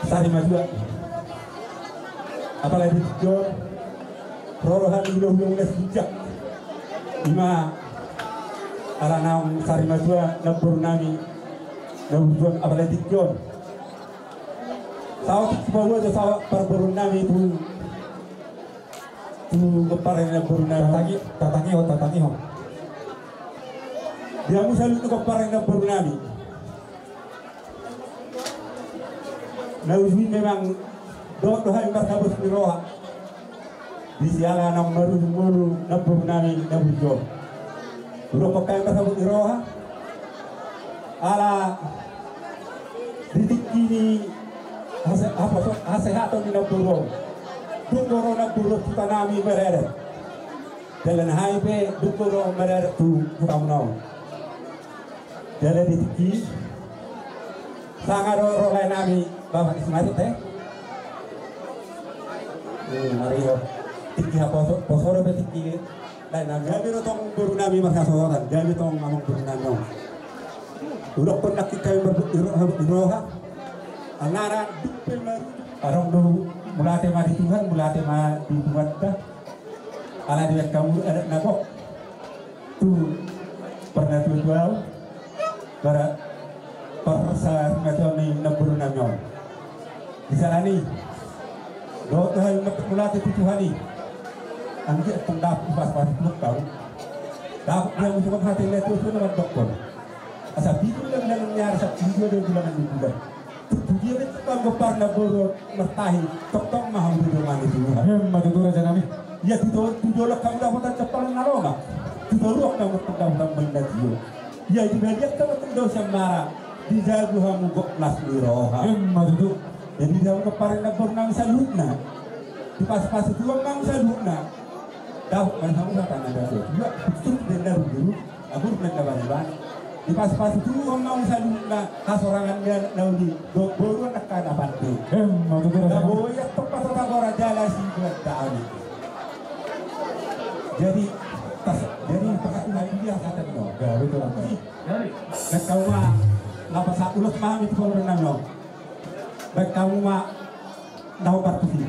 Sari Madua apalagi Jor rorohan ilung-ilung les bijak ima ala naung Sari Madua nabur nami nabur apalagi Jor sawa kibawa jo sawa parburun nami tu keparen nabur nami tatangi ho dia musal tu keparen nabur nami Naujui memang doa markabus miroha di siala nang maru nabur nami nabur jo udah pakai markabus miroha ala didik ini hasehaton ni naburo dukoro naburo kita nami merere jalan highway dukoro merere tu putamno jalan didik sangat rolai nami Bapak Ismail teh, Mario, tinggi apa posoro betinggi, dan kami tong berunami masa soran, kami tong ngomong berunami. Udah pernah kita beruroha, angara dupel baru, orang dulu mulai mati Tuhan, mulai mati Tuhan dah, ala dia kamu ada nabok, tu pernah tujuan, para perasaan macam ni berunami. Di sana ni, doa Tuhan mulai Tuhan ni, angkat pendap pas peluk tahu, dah dia musibah hati letu tu nama doktor. Asal bidu dengan nyar asal bidu dengan bulan bidu. Dia ni tukang gopar nak boro mertahi, tok maham bidu mani Tuhan. Madu tu raja nami. Ya tu lah kamu dapat cepat naroma. Tu dorok kamu dapat benda dia. Ya itu dia kamu dosa marah. Dijaga kamu gok nas miroha. Madu tu. Jadi dalam kemarin nabur nang salutna, di pas-pas itu nang salutna, dah kan kamu kata nada tu, juga betul benar dulu, abur benar benar. Di pas-pas itu nang salutna, kasorangan dia naudi, baru nak kada pati. Mau tu raja. Oh ya tempat orang orang jalan sih buat tahu. Jadi perhatian dia kata no, Ya betul apa? Jadi, kau mah ngapa satu ulas paham itu kalau renang no. Baik kamu mak tahu partisi.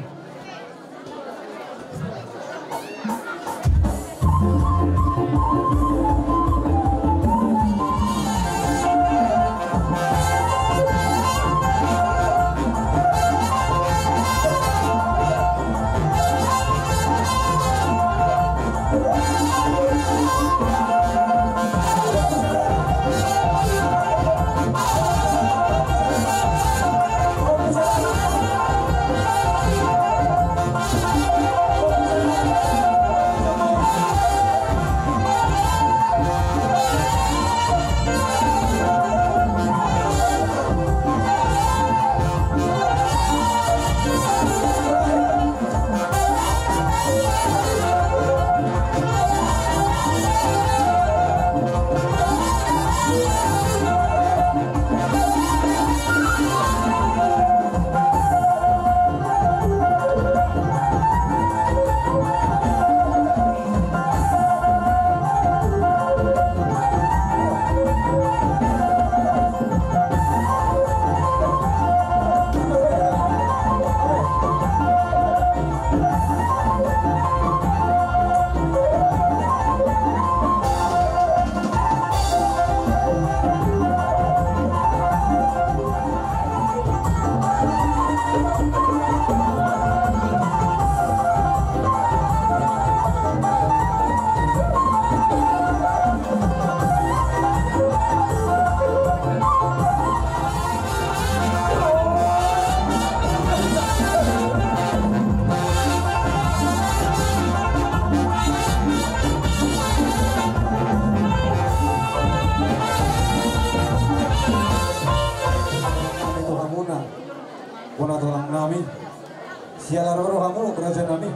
Siala roro kamu kerajaan nami,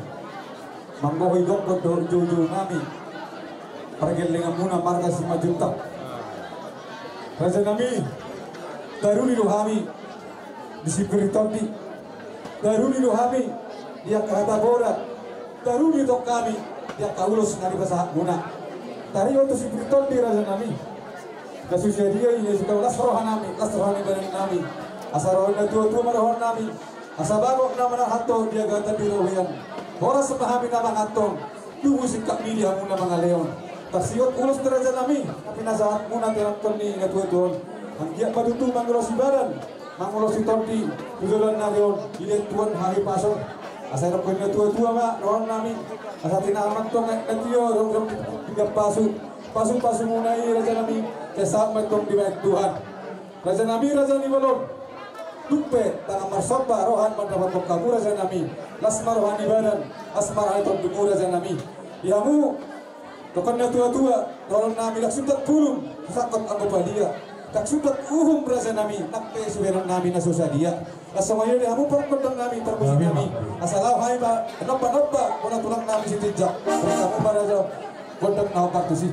manggo higok kodo jojo nami, pergelingan muna marga si majuta. Kerajaan nami, daruni rohami, disipiritonti, daruni rohami, dia kerata borat, daruni tok kami, dia kaulos nari bahasa muna. Tari waktu sipiritonti kerajaan nami, kasusnya dia ini sudah las rohanami, las rohani barang nami. asa rohon na tua-tua marohon nami, asa bagok na manahato dia gata birohian. Oras sa pahami na mga atong, tumusik kak milih hamun na mga leon. Taksiot ulos deraja nami, pinasahat muna tinatong ni nga tua-tuon. Ang giyak padutu mangulos si baran, mangulos si torti, tujulan na leon, ilit tuan hari pasok. Asa erap ko na tua-tua ma, rohon nami, asa tinahaman tong natiyo, rohon tiga pasok muna raja nami, kesap matong di baik Tuhan. Raja nami, raja ni walon, tupe, tangan marsopa, rohan mendapat kamu raja nami, lasmar rohan ibadan, asmar aitom dumu raja nami. Yamu, tokan na tua-tua, rohon nami, laksutat pulung, sakot ang bapadia, taksutat raja nami, nakpe suheran nami na susadia. Asamayo di hamu pangkondang nami, terbusit nami, asalaw hai ba, napa-napa, muna tulang nami si tijak, kamu ba raja, kondang na partusi.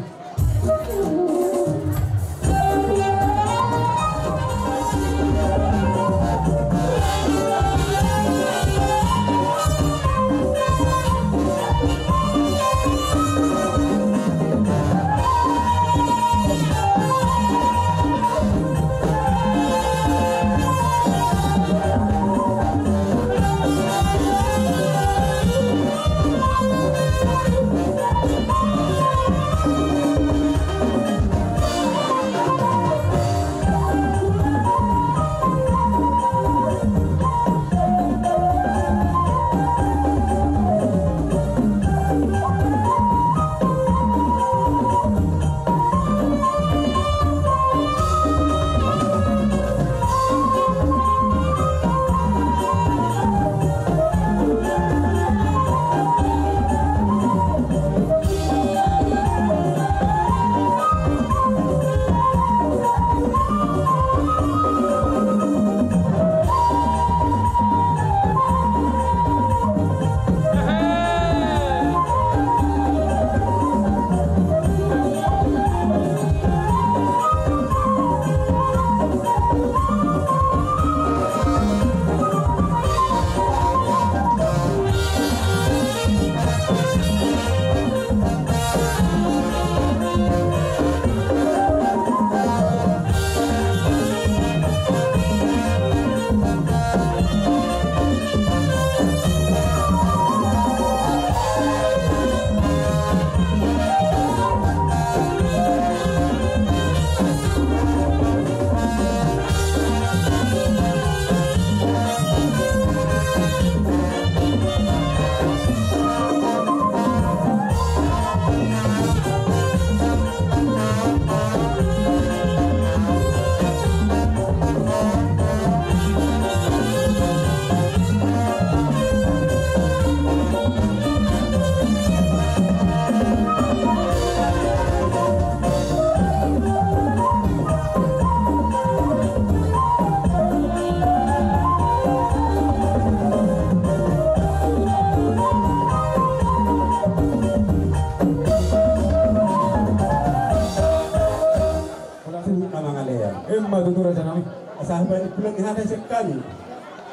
Tutura nami, asahan pulang ihata sekali.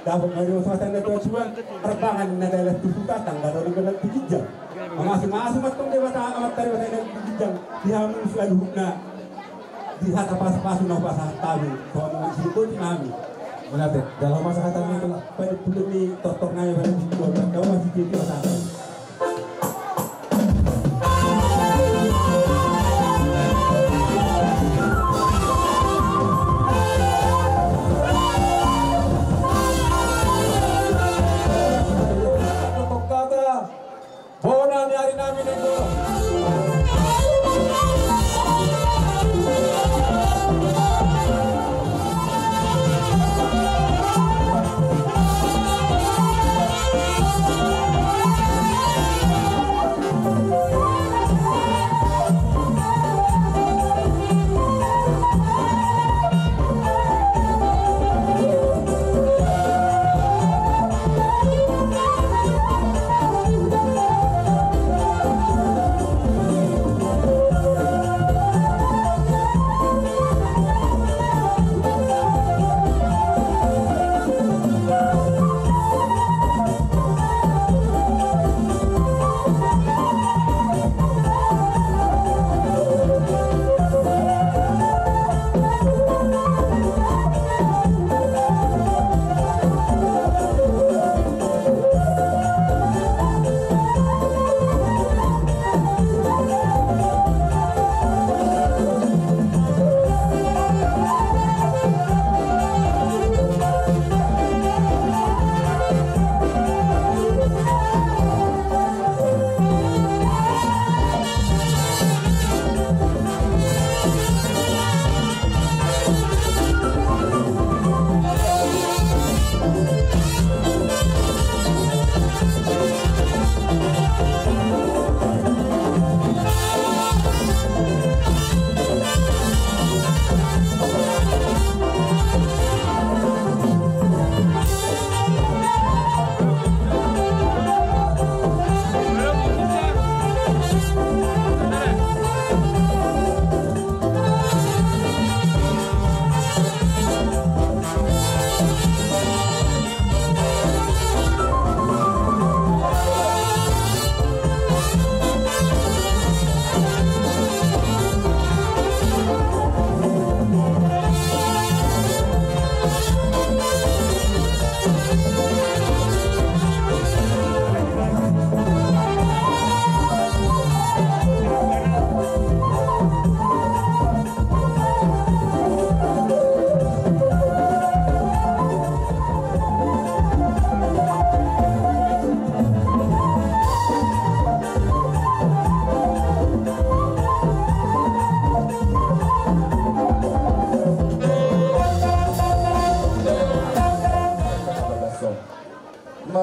Dapat mari suasana na tuan suan, terbangan na dalam tututa tangga dari benak dijang. Masing-masing matong dewata amat dari benak dijang. Dihamu selalu na dihata pas-pas na pasah tahu. Soalnya situ di nami. Menate, dalam masa kata itu lah. Pada pulang ni totok nami pada situ. Kau masih jadi masalah.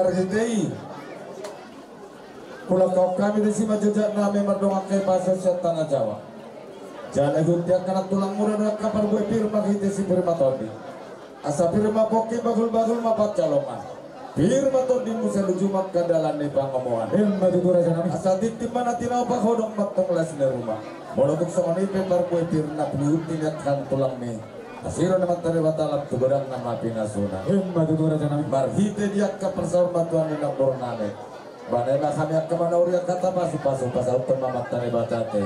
marhitei pula kau kami di sima jejak nami merdongak ke bahasa tanah Jawa jangan ikut dia karena tulang murah dan kapal gue pir marhitei si firma todi asa firma poki bagul-bagul mapat calongan firma todi musa lujumak kadalan di pangomongan asa titip mana tinau pak hodong matong les di rumah molotuk songoni pepar gue pir nak niutin kan tulang nih asiro naman tari batalap tugodang nama pinasuna marhite dia ke persaur batuan di nambor nane banena kami akan menauri kata pasu-pasu pasal temamat tari batate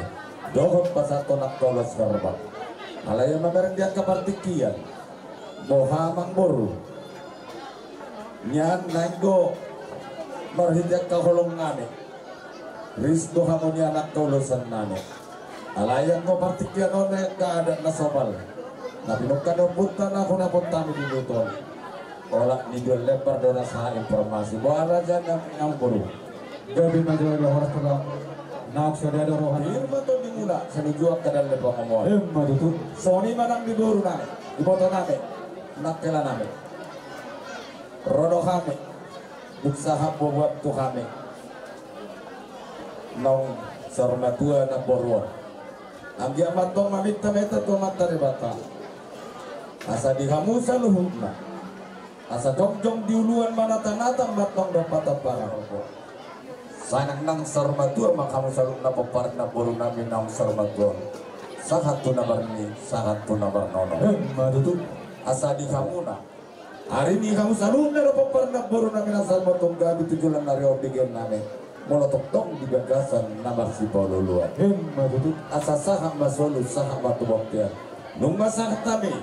dohon pasal tonak tolos verbal alaya memereng dia ke partikian moha mangboru nyan nainggo marhite ke holong nane risdo hamoni anak tolosan nane alaya ngo partikian one keadaan nasobal tapi bukan umputan aku napun tamu di luton olak ni jual lepar dona sah informasi bahwa raja yang buru gabi majulah harus terang nak sudah ada rohan ilmu tu dimula senuju ke dalam lepar ngomong itu Sony manang di buru name di botol name nak kela name rodo kami usaha buat tu kami nong sarmatua nak boruan anggia matong mamita meta tu matari bata asa dihamusa luhutna asa jongjong diuluan manata-nata matong dapat para sanang nang sarmatua makamu saluk na paparna boru nami nang sarmatua sahat tu nabarni sahat tu nabarnono asa dihamuna hari ini kamu saluk na paparna boru nami nang sarmatua gabi tujulan nari obigen nami molotok tong di gagasan nabar si poluluan asa saham masolu saham batu boktian nung masahat tami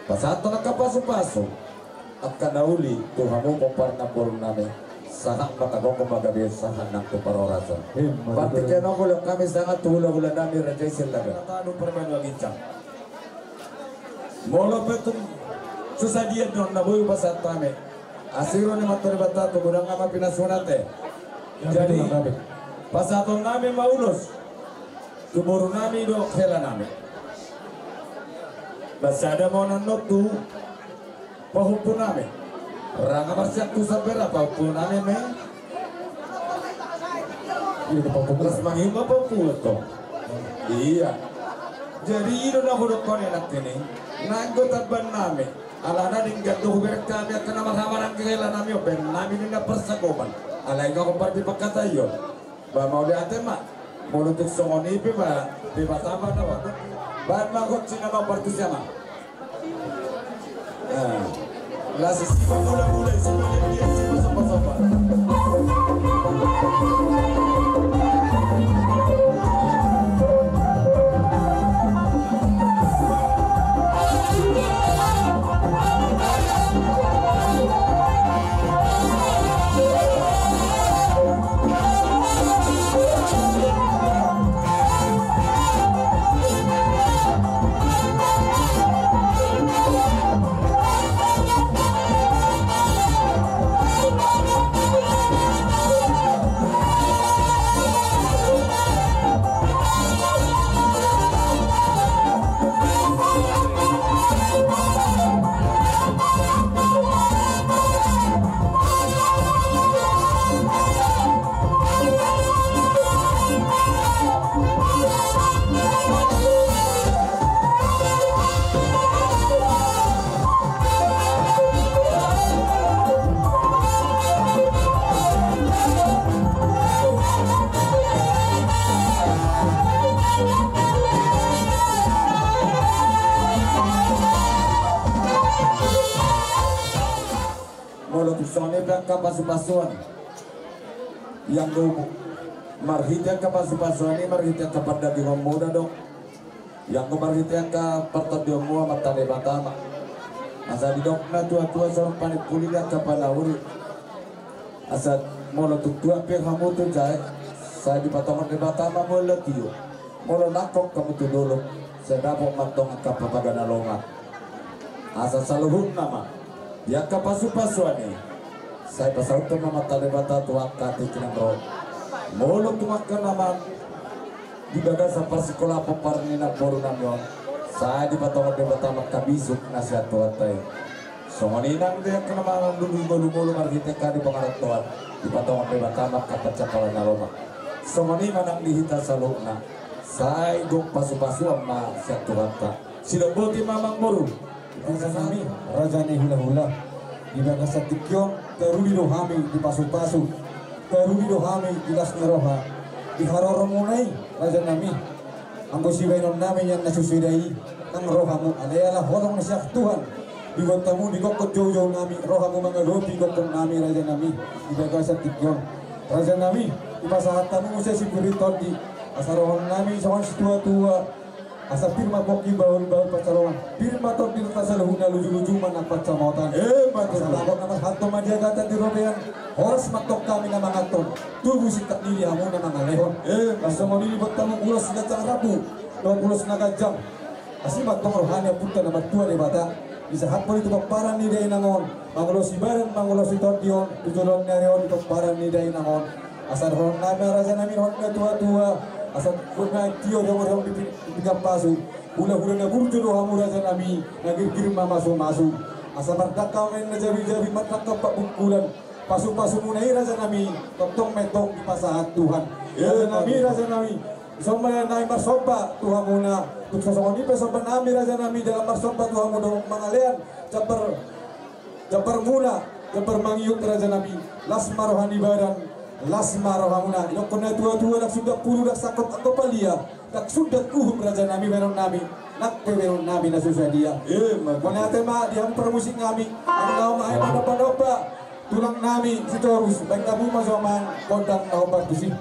pasato na kapaso-paso at kanauli tuhamu paparna boru nami sahak matagong kumagabi sahak ng tuparorasan patikyan ako lang kami sangat tuhula-hula nami rajay silaga tanong permen wagicang molo petong susadian doon nabuyo pasat tami asiro ni maturibata tugurang ama pinasunate jadi pasatong nami maulos kuburu nami do kela nami basada mo nanot tu pahupu namin ranga marsiak tu sabera pahupu namin terus manghima pahupu to iya jadi ino na huruf ko ni natin nanggotat ban namin alana din gato huberak kami at kanamasamarang kailan namin ben namin na persagoban alay ka kung parti pagkatayo ba mauli atin ma mulutik songonipi ba di batama na wak bahan makot sinama parti siya la sisi mula-mula semuanya dia sama-sama kapasuan yang go marhita kapasuan ini marhita kepada di muda dong yang go marhita ke pertadi mua matane batama asa di dok na tua-tua seorang panik kuliah kepala uri asa molo tua pe kamu tu jai saya di patongan di batama molo tio molo nakok kamu tu dulu saya dapat matong kapapagana longat asa saluhun nama ya kapasuan ini saya pasal tu nama talibata tuak kati kinangro mulu tuak nama di baga sampai sekolah peparni nak boru namyon saya di patongan debata makabisuk nasihat tuatai Somaninang dia kenamangan dulu margiteka di pengaratuan di patongan bebas tamat kata cakalan naloma. Somani manang dihita salukna. Sai gong pasu-pasu amma siap turanta. Sila boti mamang moru. Raja nami, raja ni hula-hula. Di baga satikyon, teruli rohami di pasu-pasu. Teruli rohami di las roha. Di haroro mulai, raja nami. Ambo si Wainon nami yang nasusudai. Ang rohamu adalah horong na siya Tuhan. Di gotamu di kokot jauh-jauh nami. Rohamu mga roti kokot nami raja nami. Di baga satikyon. Raja nami, di pasahatamu usai si Puritodi. Asa rohon nami soan si tua-tua. Asa firma poki baul-baul pacaroan. Firma todi tasaluhuna luju-luju manapat samotan. Asa labok namas hato madiagatan di robean. Horas matok kami na mga ton. Tubuh si taknili amo na mga lehon. Asa mo nilibot tamong ulos na cang rapu. Doon ulos na kajam. Asi matong rohani punta na matua de bata. Isa hapon itu paparan ni day nangon. Mangulos ibaran, mangulos itodion. Tujulon nereon itu paparan ni day nangon. Asa rohon nami raja nami rohon na tua-tua. Asa kuna tio orang di pinggam pasu. Hula-hula na burjo rohamu raja nami. Nagir-girim masuk-masuk. Asa mardaka main na jabi-jabi mardaka pak bungkulan. Pasu-pasu munai raja nami. Tong-tong metong di pasahat Tuhan. Raja nami. Sama nai marsoba Tuhan muna. Tuk sosong ini pesoban nami raja nami dalam marsoba Tuhan muna mangalean. Japar muna. Japar mangiut raja nami. Las marohani badan. Las marohamuna. Ilokona tua-tua dak sudah puluh dak sakot atau palia. Dak sudah kuhum raja nami meron nami. Nak meron nami na susah dia. Mana tema dia permusik nami. Ang naom ay panopa-nopa. Tulang nami si Torus. Baik kamu masoman kondang na obat besi.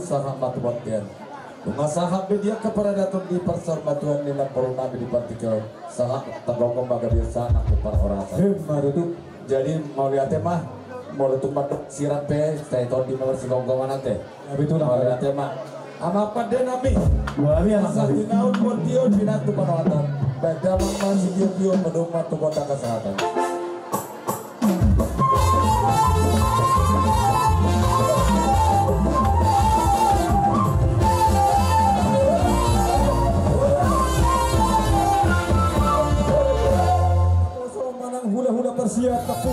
Sahabat Watian Sahabat dia kepada datang di pasar batuan nila nabi di partikel sahabat tergolong baga biasa aku para orang asal jadi mau lihat mah mau tumbat sirat pe saya tahu di nomor sigong-gongan nanti betul mau lihat mah ama pada nabi asal di naun motion binatu panawatan beda masih dia menunggu tu kota kesehatan. Hula-hula persiap tak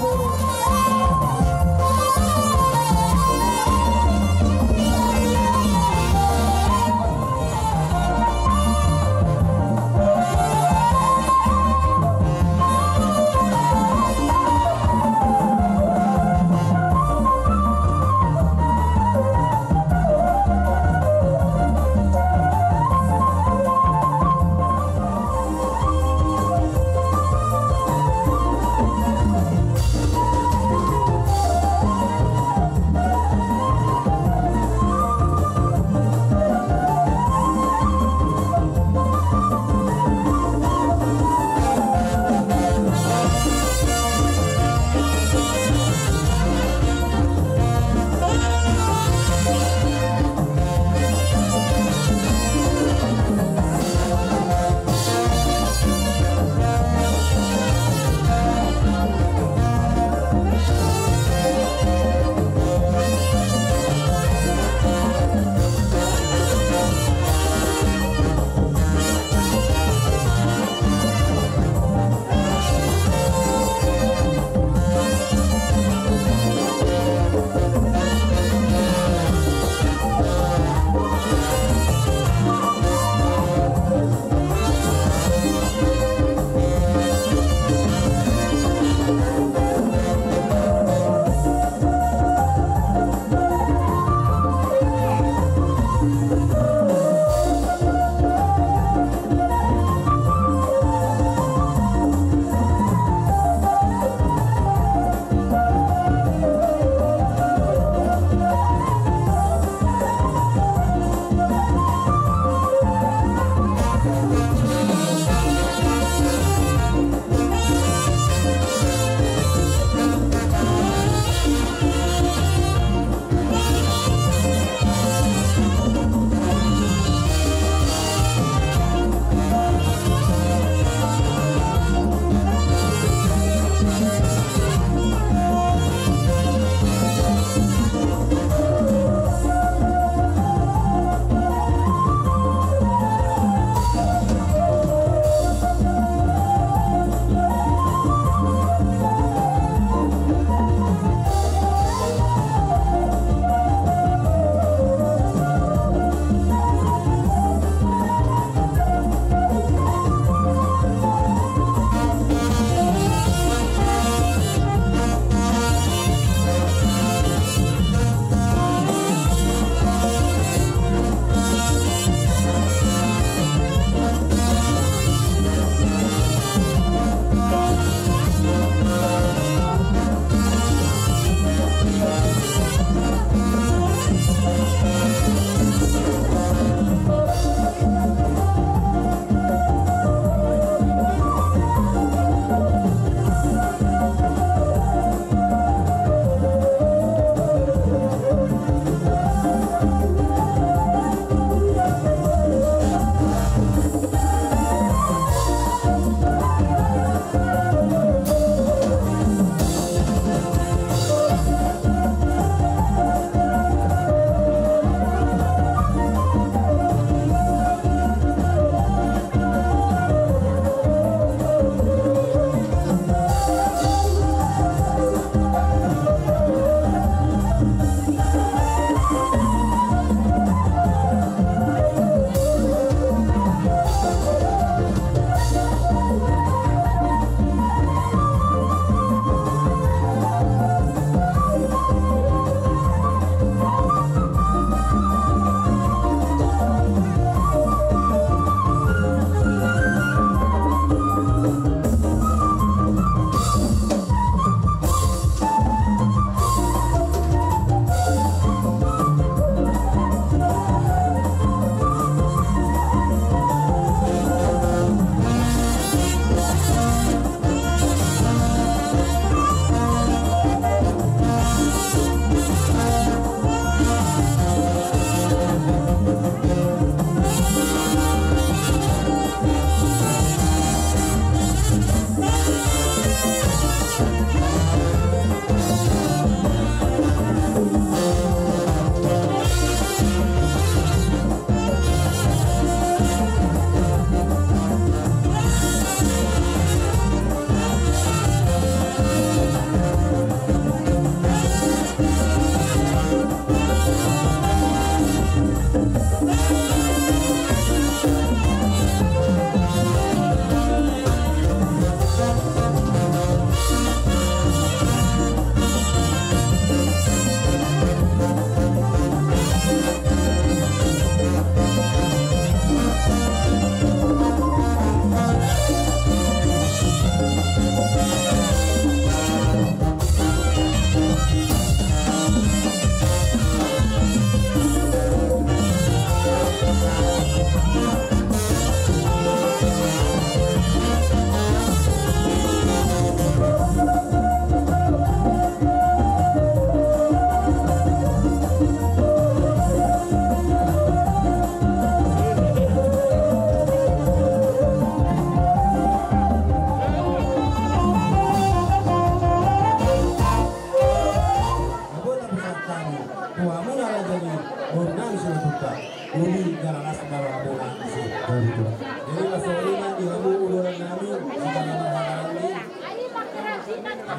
tuamu nara jadi bornam sudah uli jalan asal abona jadi masuk lima di hamu ururan kami sudah lama hari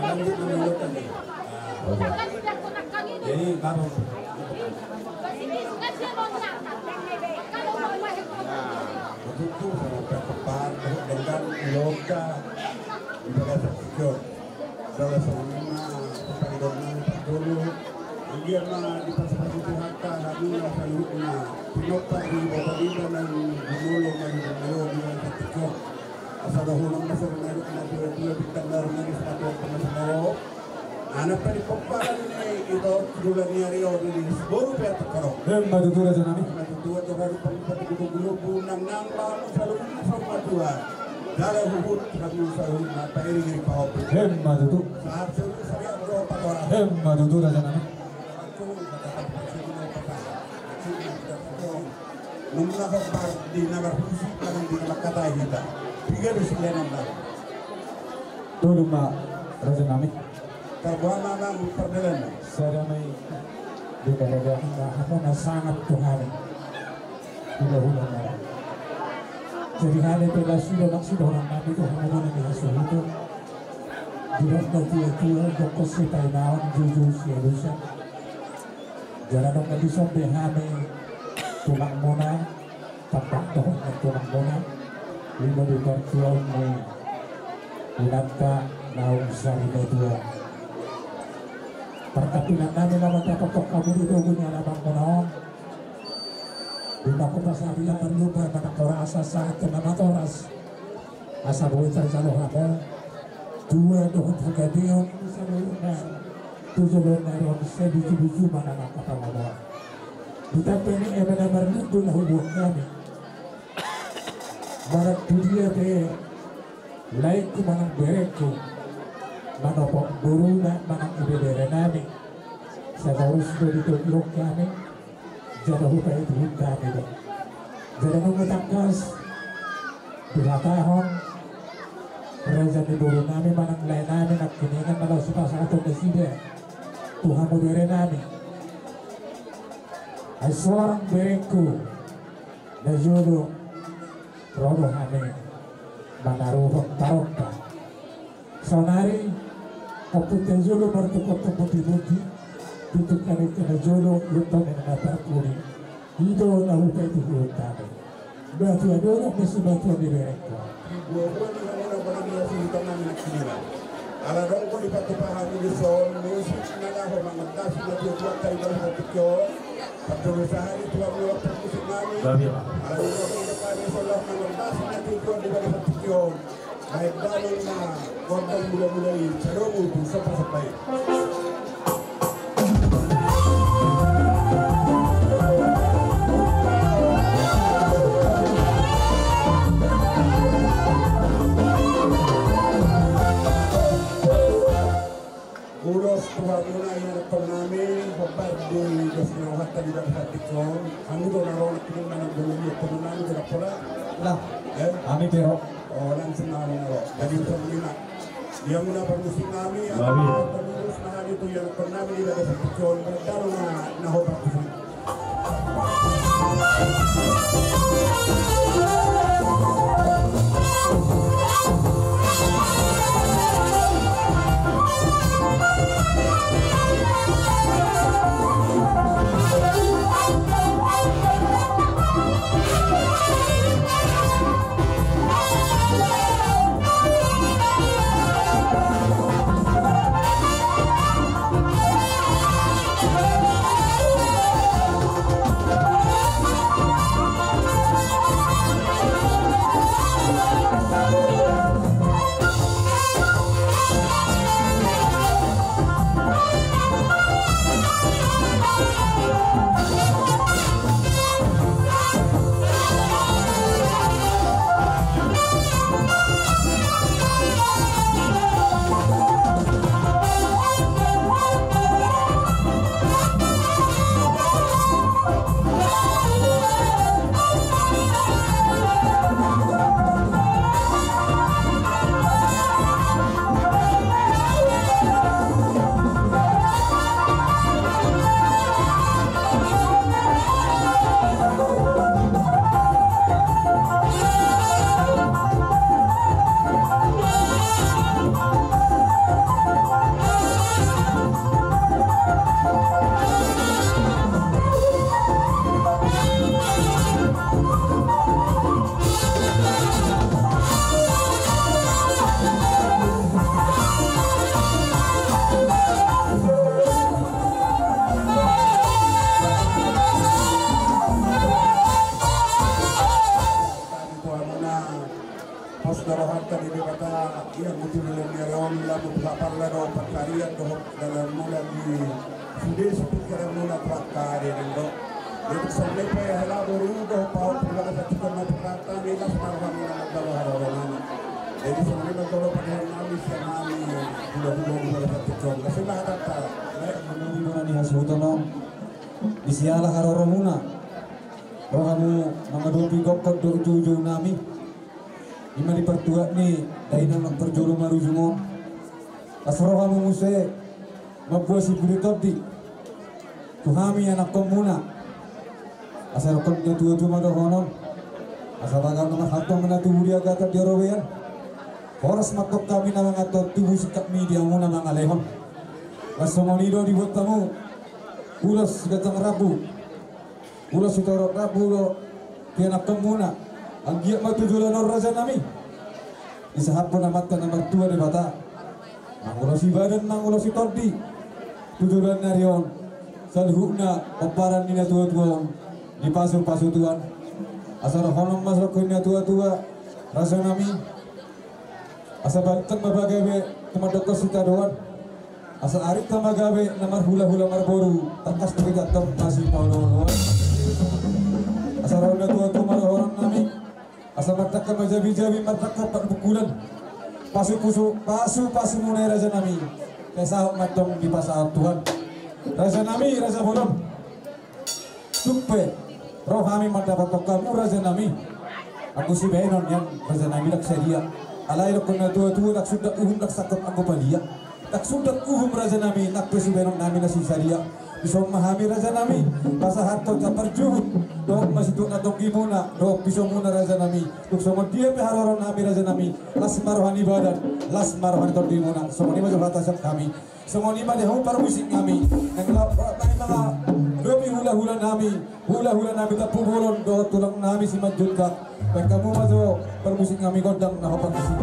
lanjut menurut kami jadi kamu begitu berdepan dengan loka ibadah terkejut dalam semua panggilan dulu dia mah di pasar itu harta lalu selanjutnya pinopang di bawah lima dan dimulai dari dimulai dengan terkejut asal dahulu masuk menarik dua bintang baru dari satu pengacara anak tadi pemparan ini itu bulan Rio ini baru biar terkerok Maju tu raja nami. maju tua coba di pempat dulu bunang nambah selalu sama dua dalam hubut kami selalu mata iri pahop Maju tu. saat saya berapa orang Maju tu raja nami. Mengenal di nagar fungsi kadang di nama kata kita tiga di sekian enam Tolong mak raja nami. terbuat nama perjalanan Saya mai di daerah aku sangat Tuhan. Mudah-mudahan. Jadi hal itu sudah orang nabi itu hubungan dengan itu. Tidak dia dokter setahun jujur sih Jalan dong di sampai hame tulang mona tempat doang tulang mona 5 juta tulang ni Ilanta naung sari dua perkapilan namin naman kapag kamu dito gunya labang mo di ko pa sabi ang panlupa manakorasa sa atin na matoras asa buwitan sa luha mo dua doon pagkabiyon sa luha tujuan na ron sa biju-biju mana nakapamawa ditapin ni Eva na marnito na hubungan namin marat dia de lain ko manang bereko manopok guru na manang ibebere namin sa gaus ko dito ilok kami jadahu kayo tuhod kami do jadahu matangkas dilatahon Raja ni guru namin manang lain namin at kiningan na lang sa atong nasida Tuhan mo bere namin ay seorang bereko na jodoh rodo kami manaruhong tarongka sonari kaputin jodoh bertukot buti-buti tutup kami kena jodoh lutong yang natarpuri hido na hukay tuhulog kami batu adorok mesi batu di bereko ala dong ko lipat pahami di son musik nala ho mangatas na tuwa kay bala tikyo patuloy sa hari tuwa mo musik nami ala dong ko lipat di son lang mangatas na tuwa di bala tikyo ay dalon na korban mula-mula charo mo sa pasapay Uros tuwa muna yung namin kapag di gasinawahat tayo ng hatikon ano doon naroon at pinong ng gulong yung puno namin sa kapula lah kami pero lang sa namin naroon dahil sa mga yung muna pag-musik namin at pag-urus na nga dito yung pag namin ilagay sa hatikon magdaro na nahopak ko sa Juga parla do perkarian do dalam mula di sudah sepikiran mula prakari dan do. Jadi sampai hela baru do pau pula ke kita nak prakta ni lah sekarang mula nak bawa orang. Jadi sebenarnya kalau pada kami kami sudah berkecuali. Kasihlah kata. Menurut ni hasutono disialah haroro muna. Roh kamu mengadopi gokot do ujung nami. Ima di pertua ni dainan nak perjuru marujungo. Asroh kamu muse mabuasi bulitodi. Tuhami anak komuna. Asal kon dia tua madohono. Asal bagang nomor hatong menatu budia kata diorowean. Horas makok kami na mga tubuh sikap media muna mga lehon. Kasomonido dibuat tamu. Ulas datang Rabu. Ulas itu Rabu lo tiada kemuna. Anggiat matu jualan raja nami. Isahap pun amat nomor 2 di bata. Mangulosi badan mangulosi tordi. Tujuan narion. Salhukna peparan nina tua-tua. Di pasu-pasu tuan. Asal honong masuk ke nina tua-tua. Raja nami. Asa balikan mabagawe temadoko sita doan. Asa arit tamagawe namar hula-hula marboru. Tangkas tegatom masih paulo. Asa ronda tua-tua orang nami. Asa martaka majabi-jabi martaka bukulan. Pasu munai raja nami. Kesahok matong di pasal Tuhan. Raja nami, raja bolong. Tupe. Roh kami mendapat kamu raja nami. Aku si benon yang raja nami nak sedia. Alay ko na tua-tua nak sudah nak sakot ako palia. Tak sudah raja nami nak presidenong nami na si Saria. Bisa memahami raja nami. Basa hatau tapar juhud. Dok masih tu natong gimuna. Dok bisa muna raja nami. Dok semua dia peharoron nami raja nami. Las marohan ibadat. Las marohan itu dimuna. Semua ni macam batasan kami. Semua ni macam hupar musik kami. Yang mga dobi hula-hula nami. Hula-hula nami tak pumulon. Dok tulang nami si Manjunka. Dan kamu masuk permusik kami gondang nah apa musik.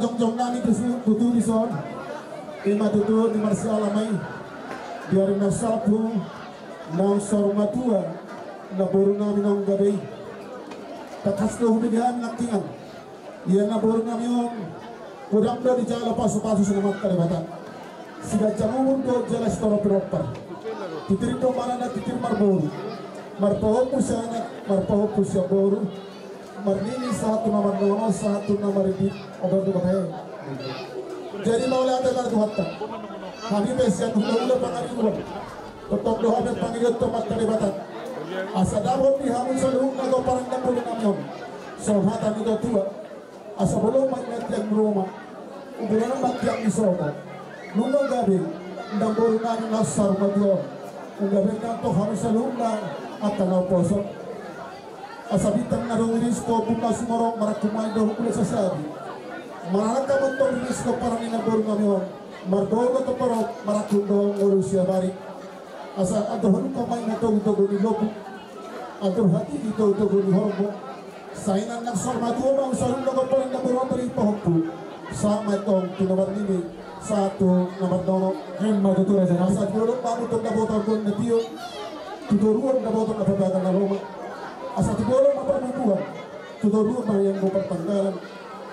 jong nami tutu di son. Ima tutu di marsial amai. Biarin na sapu nang sorma tua na boru nami nang gabi. Takas to humidihan naktingan. Iya na boru nami on. Udang do di jala pasu-pasu selamat kalibatan. Siga jamun do jala storo proper. Titiri do mana na titir marboru. Marpaho pusana, marpaho pusya boru. Marnini satu nomor nono, satu nomor di obat tu pakai. Jadi mau lihat ada tu hatta. Kami besian hulu pangaribuan. Tetap doa dan panggilan tempat kalibatan. Asa dapot di hamun seluruh nago parang dapur namyon. Sohatan itu tua. Asa belum banyak yang rumah. Uburan bagian di soto. Lumang gabi. Dambur nani nasar madion. Gabi kanto hamun seluruh akan posok. Asabitan na ruwiris ko buka sumorong marakumay daw hukuli sa sabi. Maraka mo itong rinis ko parang inabor ngayon. Mardogo to parang marakundo ng siya bari. Asa adohon kamay na ito ni lobo. Adoh hati ito ni hormo. Sainan ng sormatuwa ang sarong ko parang naburuan pa rin pahukpo. Sama itong tinawar nini sa ato na mardono. Ngayon matutura sa namin. Asa tinulong pa mo itong nabotong doon na tiyo. Tuturuan nabotong na pabagan na Roma. Asa tigolong mapamutuhan, tuturuan na yang pertanggalan.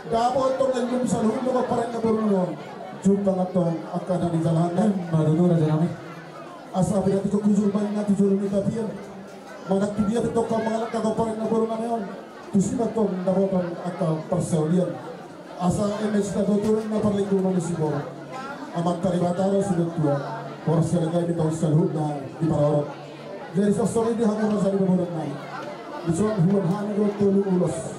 Dapat itong nalilum sa luhong mga parang naburuan. Jumpa nga itong akana ni Jalahanan. Matutura sa namin. Asa pinati ko kusurban na tijuro ni Tapian. Manaktibiat ito ka mga lakagaw parang naburuan na ngayon. Tusibat itong nabotan at persaulian. Asa image na tuturuan na parlinggunan ni Sigoro. Amang kalibatara si Duttua. Por silagay nitong sa luhong na di parorot. Jadi sosok ini hangun sa naburuan namin. Bisuan huwan hani do tolu ulos.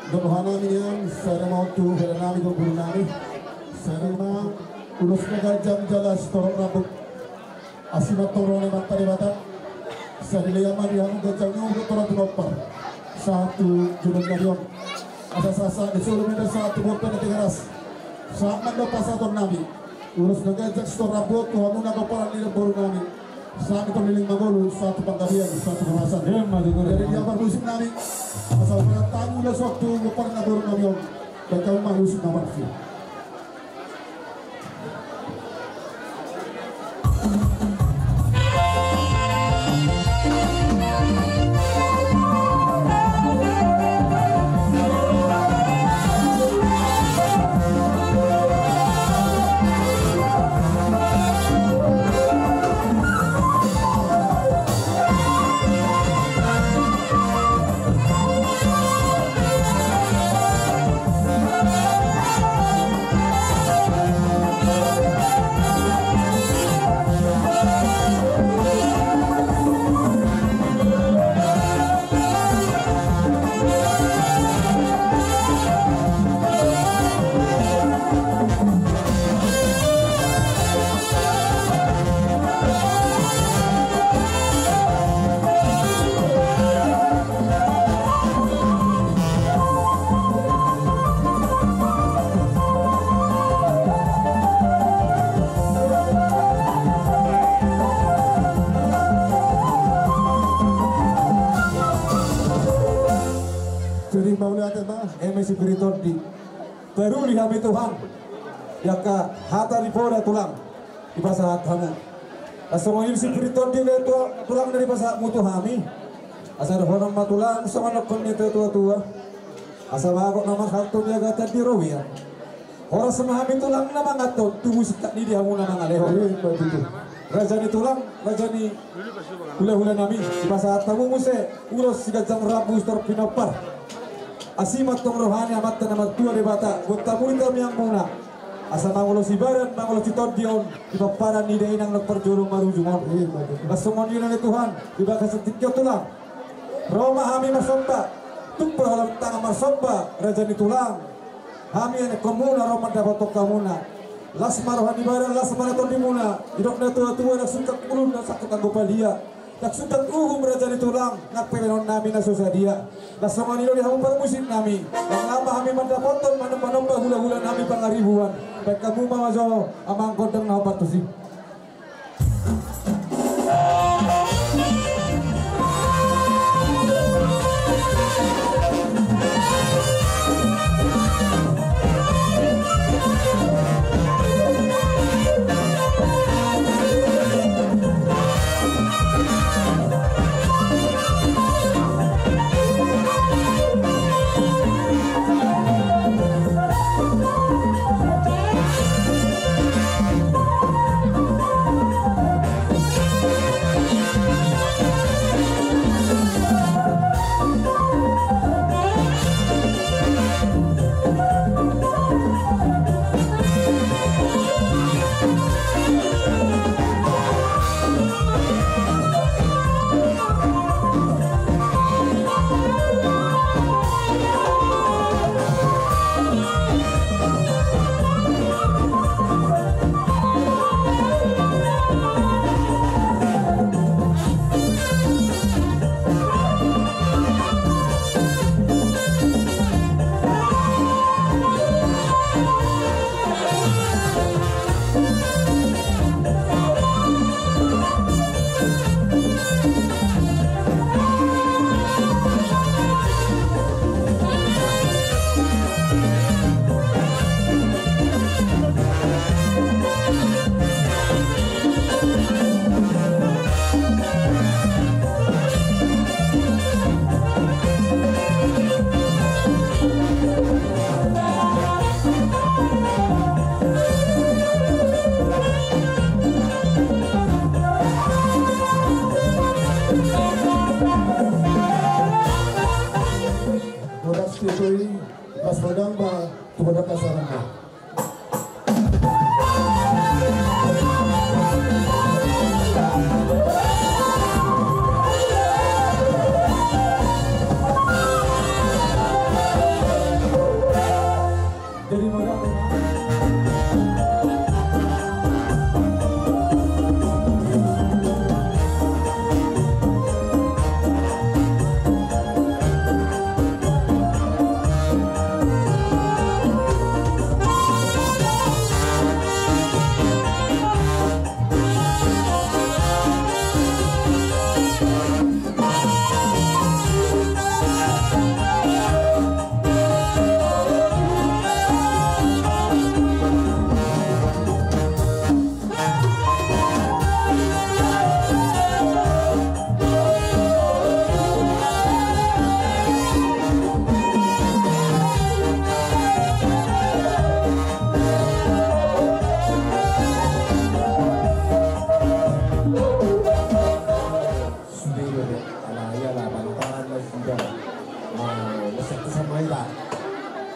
Don hanami yang sada mau tu hela nami do guru nami. Sada ma ulos naga jam jalas torong rambut. Asima torong ne matari bata. Sada leya mari hangu gajang nyu torong tunopar. Satu jurung nariom. Ada sasa disuruh minta satu botol na tigaras. Saat do pasator nami. Ulos naga jam torong rambut tu hangu naga parang nila guru nami. Saat itu miling magolu satu panggabian satu kemasan. Jadi dia bermusim nami asal tamu lah waktu bukan nabur namion dan kau malusin namar fi. si Beriton di teruli kami Tuhan yaka hata di poda tulang di pasal kamu asal ini si Beriton di tulang dari pasal mutu kami asal honong matulang sama nakon itu tua asal bagok nama kartu dia gata di rawi orang sama kami tulang nama ngato tubuh sikat di dia muna nama leho raja ni tulang raja ni hula nami di pasal tamu muse ulos sikat jam rabu stor pinopar asimat tong rohani amat nama tua debata tamu itu yang muna asal mangulos ibarat mangulos dion di paparan ni deinang perjurung marujungan lasungon yun ni Tuhan di baka setikyo tulang Roma kami masomba tumpah halam tangan masomba raja ni tulang kami yang komuna Roma dapat tok kamuna las marohan ibarat las maraton di muna idok na tua-tua nak sukat ulun nak sakit anggopa dia nak sukat raja ni tulang nak pemenon nami na susah dia lasungon yun di hamu para musim nami yang lama kami mandapoton manomba hula-hula nami pangaribuan baik kamu mawazo amang kodeng na patusi Bodak setui pas pedang ba bodak kasarana. Jadi modal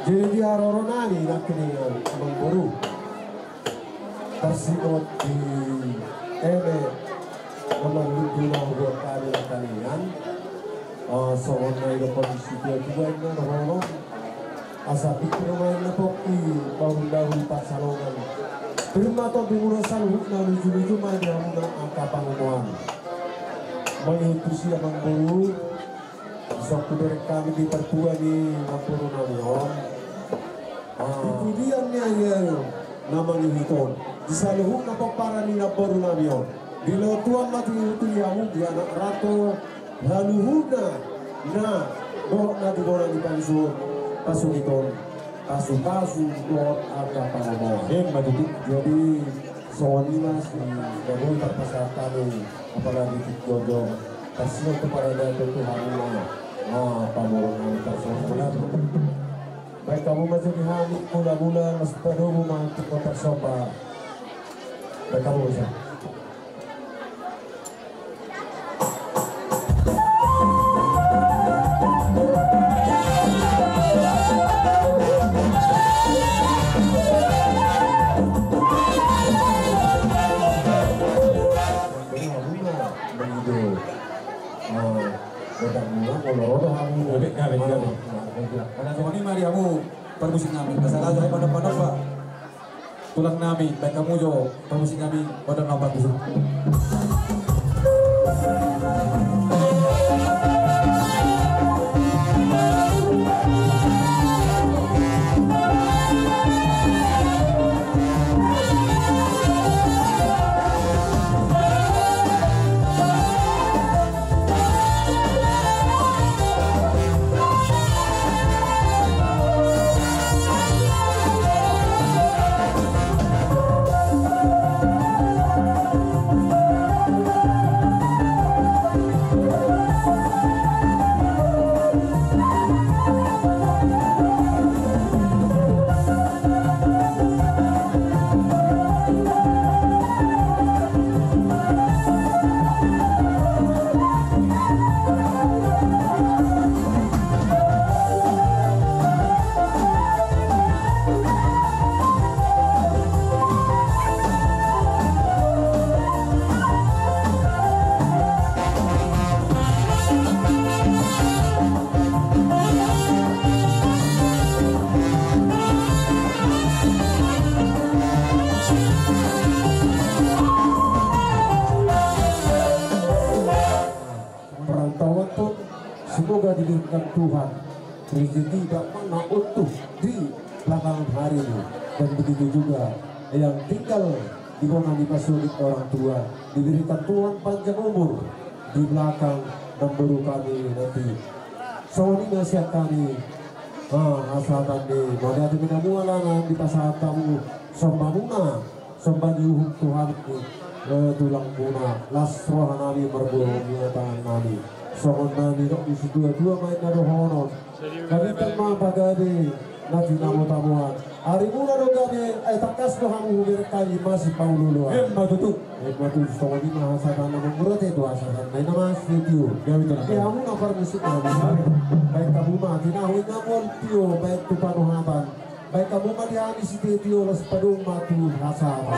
jadi aroronani nakini memburu tersikot di memanggil buat kalian soal naik kondisi dia juga ini norono asa pikir main topi baru pak salongan terima atau diurasan hukna lucu main yang angka pangumuan mengikuti yang memburu sok dari kami di pertua di Lampuru Namion. Kemudian ya namanya hiton di saluhuk napok para ni Lampuru Namion. Di tuan mati itu yang di anak rato haluhuna na dok na di bola di pansur pasuk hiton pasu dok ada panamo. Jadi soal ini masih baru terpasang kami apalagi di jodoh kasih kepada Datuk Tuhan. Pamorong tersebut. Baik kamu masih dihani mula-mula sepeda rumah untuk kota Sopa. Baik kamu bisa. Karena semua ini mari kamu permusik kami. Masalah saya pada pak. Tulang nami, baik kamu jo permusik kami pada nampak busuk. Semoga diberikan Tuhan rezeki dan mana utuh di belakangan hari ini, dan begitu juga yang tinggal di kona di pasulit orang tua diberikan Tuhan panjang umur di belakang memburu kami nanti. So ini nasihat kami asal kami mau di minamualangan di pasar tamu sombamuna sombanyuhum Tuhan tulang puna lasroh nami berburu binatang nami. Sohon nami dok di situ dua main nado honon. Kami terma bagade nanti namo tamuan Hari mula dong gabi ay takas do hamu berkali masih paululu. Matutu. Matu stogi na hasana na murate do hasana na nama studio. Gabi to Ya hamu na permusik na. Baik kamu mah tinahui na mon tio baik tu panuhaban. Baik kamu mah diani si tio las padung matu hasana.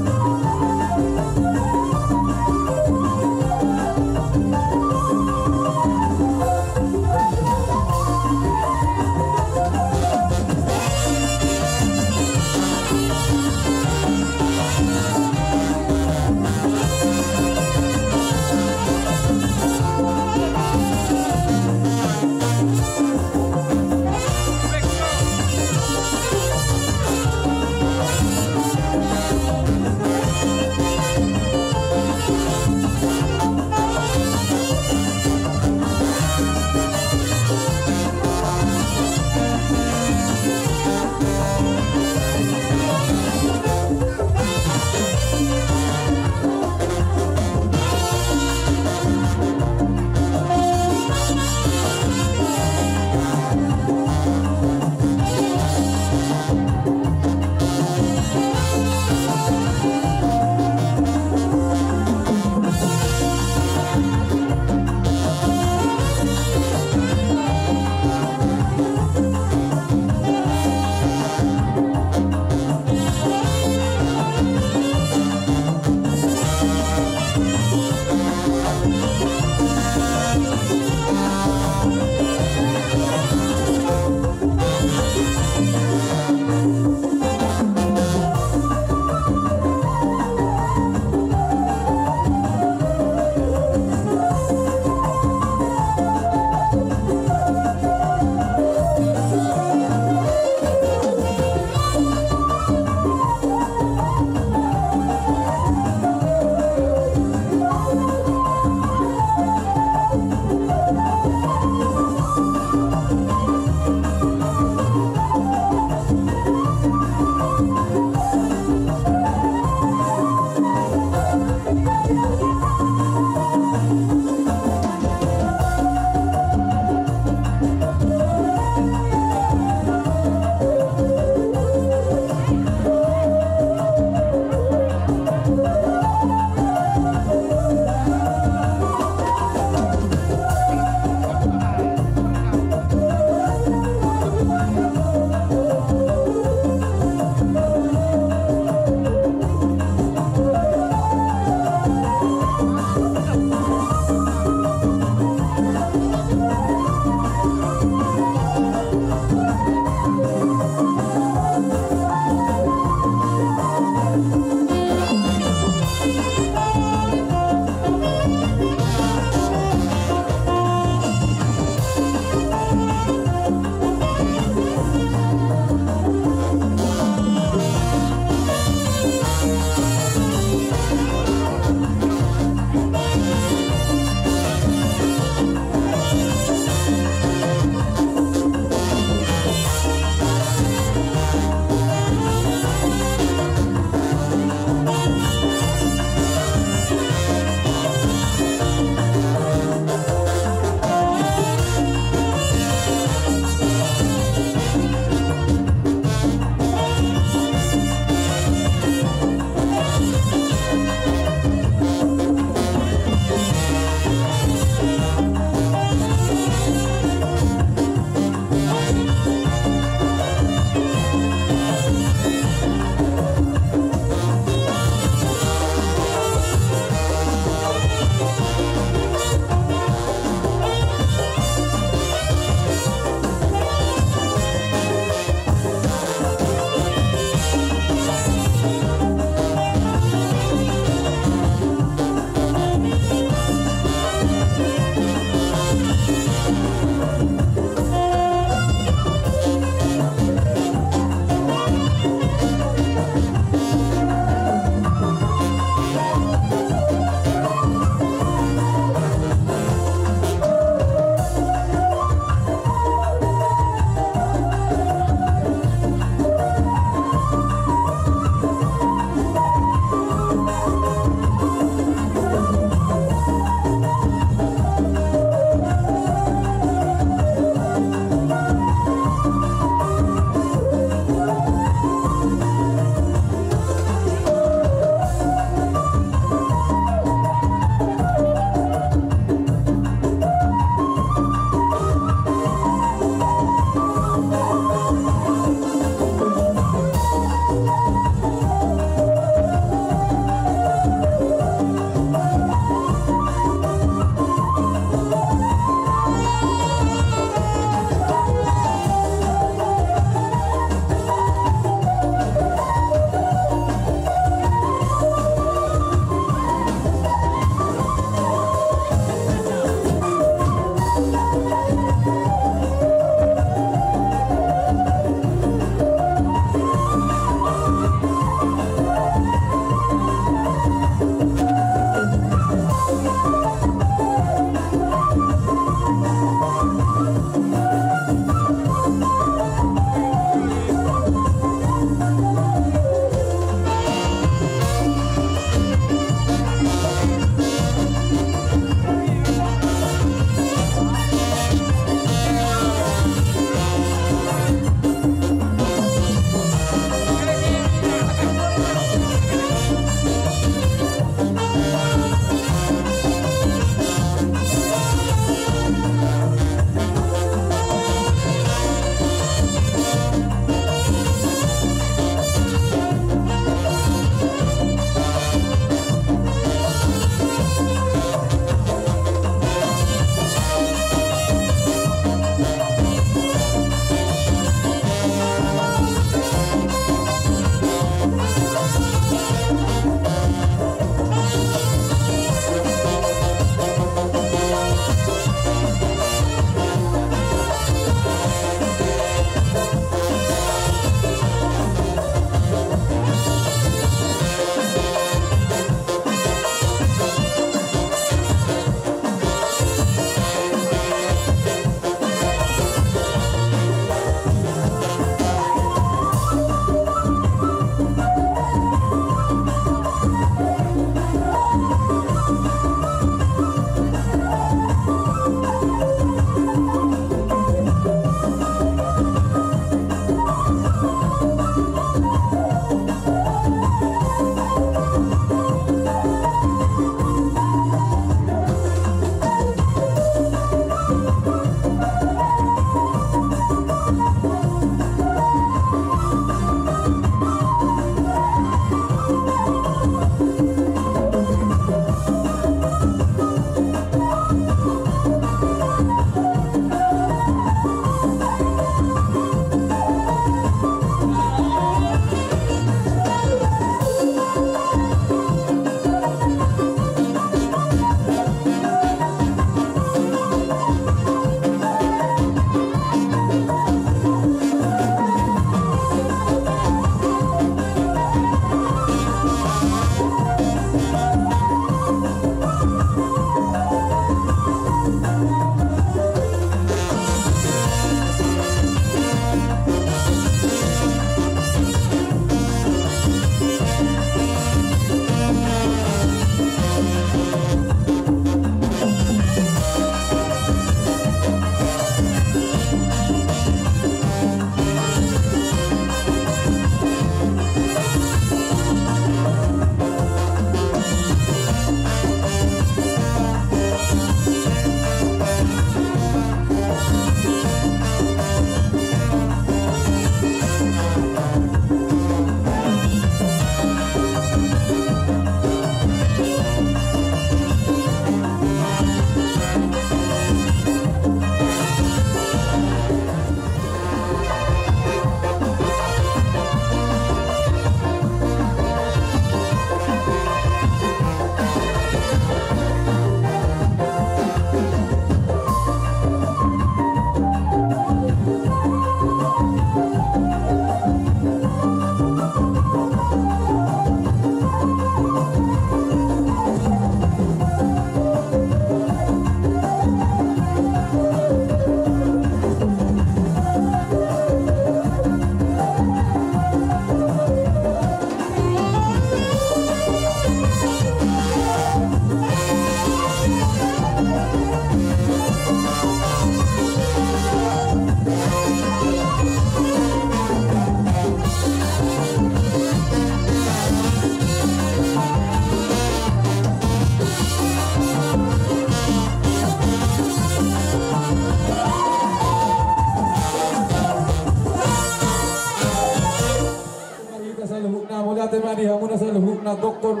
tema di hamuna saluhuk na gokon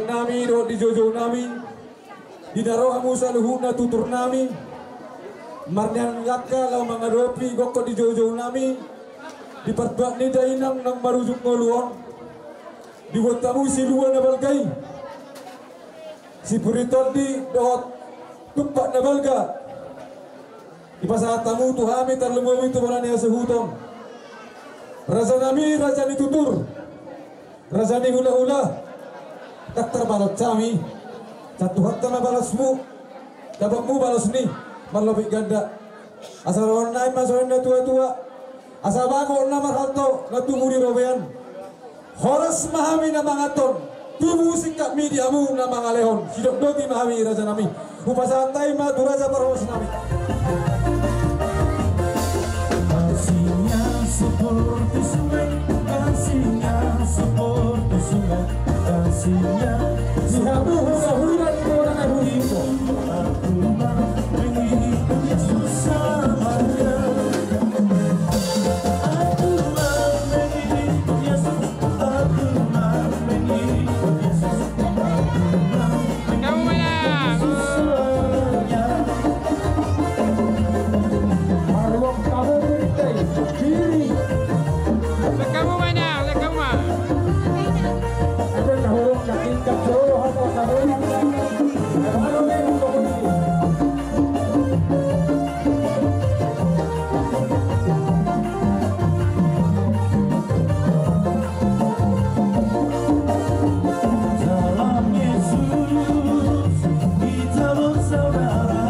nami do di jojo nami di daro hamu saluhuk na tutur nami marnyan yakka lau mangaropi gokon di jojo nami di pertuak ni dainang nang marujung ngoluang di watamu si luar na balgay si puriton di dohot tupak na balga di pasal tamu tu hami terlumumi tu marani asehutong raja nami raja ni tutur raja ni hula-hula tak terbalas kami satu hatta na balasmu dabakmu balas ni malobik ganda asal warnai masoin na tua-tua asal bangun na marhanto na tumuri robean horas mahami na mangaton tubuh sikap mediamu na mangalehon hidup doti mahami raja nami upasantai madu raja parwas nami seperti sungai, kasihnya seperti sungai, kasihnya sihabu hula-hula di orang ahulimu aku menghidup Yesus samanya aku menghidup Yesus aku menghidup Yesus Kamu mana? arwah kamu beritai kiri Kamu mana? Kamu mana? ada nahurung nakingkap jauh atau nahurung dalam Yesus kita bersaudara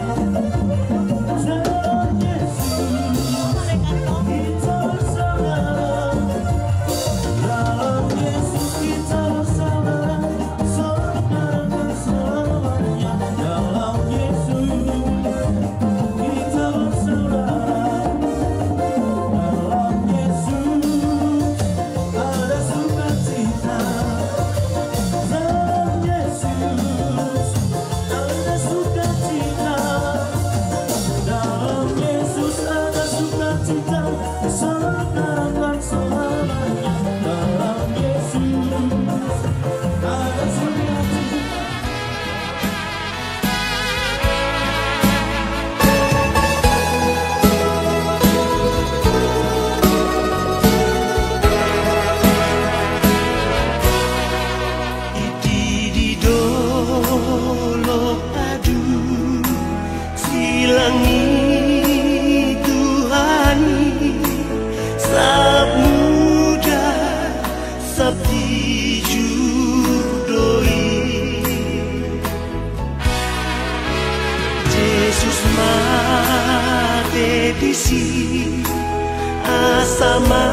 dalam Yesus kita bersaudara dalam Yesus kita bersaudara sekarang dan selamanya dalam Yesus kita bersaudara dalam Yesus ada sukacita dalam Yesus ada sukacita dalam Yesus ada sukacita sekarang dan selamanya dalam Yesus ada sukacita. Di dolok adu silangi Tuhan sab muda sabdi judoi Yesus mate disi asama